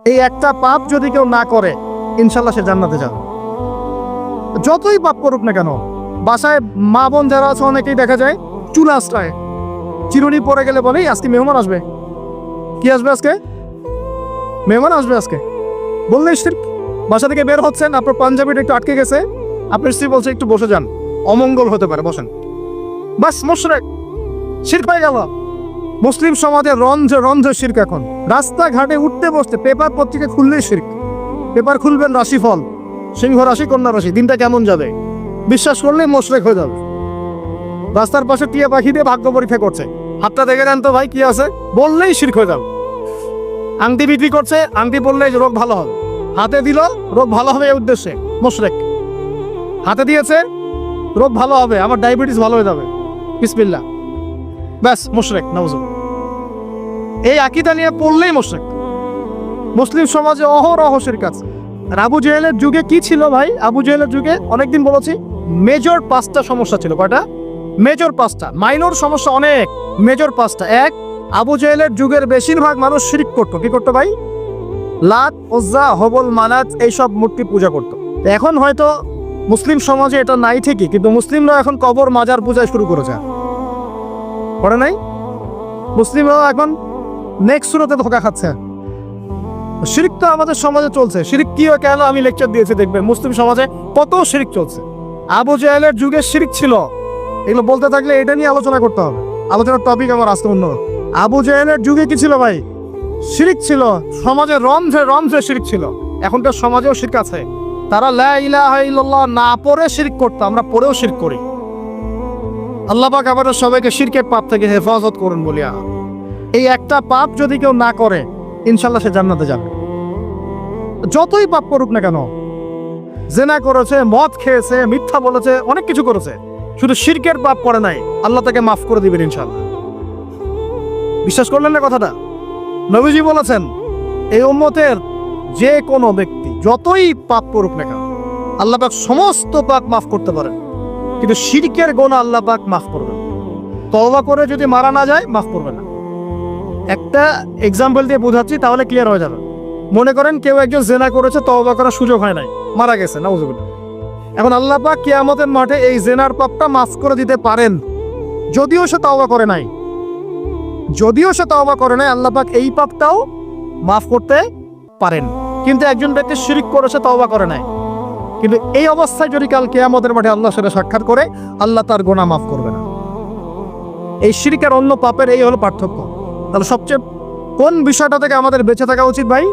এই একটা পাপ যদি কেউ না করে ইনশাল্লাহ সে জান্নাতে যাবে। যতই পাপ করুক না কেন, বাসায় মা বোন যারা আছে অনেকেই দেখা যায় চুল আশ্রয় চিরুনি পরে গেলে বলেই আজকে মেহমান আসবে। কি আসবে আজকে? মেহমান আসবে আজকে বললে শিরক। বাসা থেকে বের হচ্ছেন, আপনার পাঞ্জাবিটা একটু আটকে গেছে, আপনার স্ত্রী বলছে একটু বসে যান, অমঙ্গল হতে পারে, বসেন, বাস মুশরিক, শিরক হয়ে গেল। মুসলিম সমাজে রঞ্জে রঞ্জে শিরক। এখন রাস্তাঘাটে উঠতে বসতে পেপার পত্রিকা খুললেই শিরক। পেপার খুলবেন রাশিফল, সিংহ রাশি কন্যা রাশি, দিনটা কেমন যাবে বিশ্বাস করলেই মুশরিক হয়ে যাবে। রাস্তার পাশে টিয়া পাখি দিয়ে ভাগ্য পরীক্ষা করছে, হাতটা দেখে নেন তো ভাই কি আছে, বললেই শিরক হয়ে যাবে। আংটি বিক্রি করছে, আংটি বললেই রোগ ভালো হবে, হাতে দিল রোগ ভালো হবে এই উদ্দেশ্যে, মুশরিক। হাতে দিয়েছে রোগ ভালো হবে, আমার ডায়াবেটিস ভালো হয়ে যাবে, বিসমিল্লাহ, ব্যাস মুশরিক, নাউজুবিল্লাহ। এই আকীদা নিয়ে পড়লেই মুশরিক। মুসলিম সমাজে অহরহ শিরক আছে। আর আবু জেহেলের যুগে কি ছিল ভাই? আবু জেহেলের যুগে অনেকদিন বলেছি মেজর 5টা সমস্যা ছিল। কয়টা? মেজর 5টা, মাইনর সমস্যা অনেক, মেজর 5টা। এক, আবু জেহেলের যুগের বেশিরভাগ মানুষ শিরক করতো। কি করতো ভাই? লাত, উজ্জা, হবল, মানাত এইসব মূর্তি পূজা করতো। এখন হয়তো মুসলিম সমাজে এটা নাই ঠিকই, কিন্তু মুসলিমরা এখন কবর মাজার পূজায় শুরু করেছে, করে নাই? মুসলিমরাও এখন নেক্সট সুরতে ধোকা খাচ্ছে। শিরক তো আমাদের সমাজে চলছে। শিরক কি হয় কেন আমি লেকচার দিয়েছি, দেখবেন মুসলিম সমাজে কত শিরক চলছে। আবু জেহেলের যুগে শিরক ছিল, এগুলো বলতে থাকলে এটা নিয়ে আলোচনা করতে হবে। আলোচনার টপিক আমার আজকে অন্য। আবু জেহেলের যুগে কি ছিল ভাই? শিরক ছিল, সমাজে রঞ্জে রঞ্জে শিরক ছিল। এখনকার সমাজেও শিরক আছে। তারা লা ইলাহা ইল্লাল্লাহ না পড়ে শিরক করতো, আমরা পড়েও শিরক করি। আল্লাহ পাক আমাদের সবাইকে শিরকের পাপ থেকে হেফাজত করুন বলিয়া। এই একটা পাপ যদি কেউ না করে ইনশাল্লাহ সে জান্নাতে যাবে। যতই পাপ করুক না কেন, জেনা করেছে, মদ খেয়েছে, মিথ্যা বলেছে, অনেক কিছু করেছে, শুধু শিরকের পাপ করে নাই, আল্লাহ তাকে মাফ করে দিবেন ইনশাল্লাহ। বিশ্বাস করলেন না কথাটা? নবীজি বলেছেন এই উম্মতের যে কোনো ব্যক্তি যতই পাপ করুক না কেন আল্লাহ পাক সমস্ত পাপ মাফ করতে পারেন, কিন্তু শিরকের গুনাহ আল্লাহ পাক মাফ করবেন। তওবা করে যদি মারা না যায় মাফ করবে না। একটা এক্সাম্পল দিয়ে বোঝাচ্ছি, তাহলে ক্লিয়ার হয়ে যাবে। মনে করেন কেউ একজন জেনা করেছে, তওবা করার সুযোগ হয় নাই, মারা গেছে, নাউজুবিল্লাহ। এখন আল্লাহ পাক কিয়ামতের মাঠে এই জেনার পাপটা মাফ করে দিতে পারেন, যদিও সে তওবা করে নাই। যদিও সে তওবা করে নাই, আল্লাহ পাক এই পাপটাও মাফ করতে পারেন। কিন্তু একজন ব্যক্তি শিরক করেছে, তওবা করে নাই, কিন্তু এই অবস্থায় যদি কাল কিয়ামতের মাঠে আল্লাহর সাথে সাক্ষাৎ করে, আল্লাহ তার গুনাহ মাফ করবে না। এই শিরক আর অন্য পাপের এই হলো পার্থক্য। তাহলে সবচেয়ে কোন বিষয়টা থেকে আমাদের বেঁচে থাকা উচিত ভাই?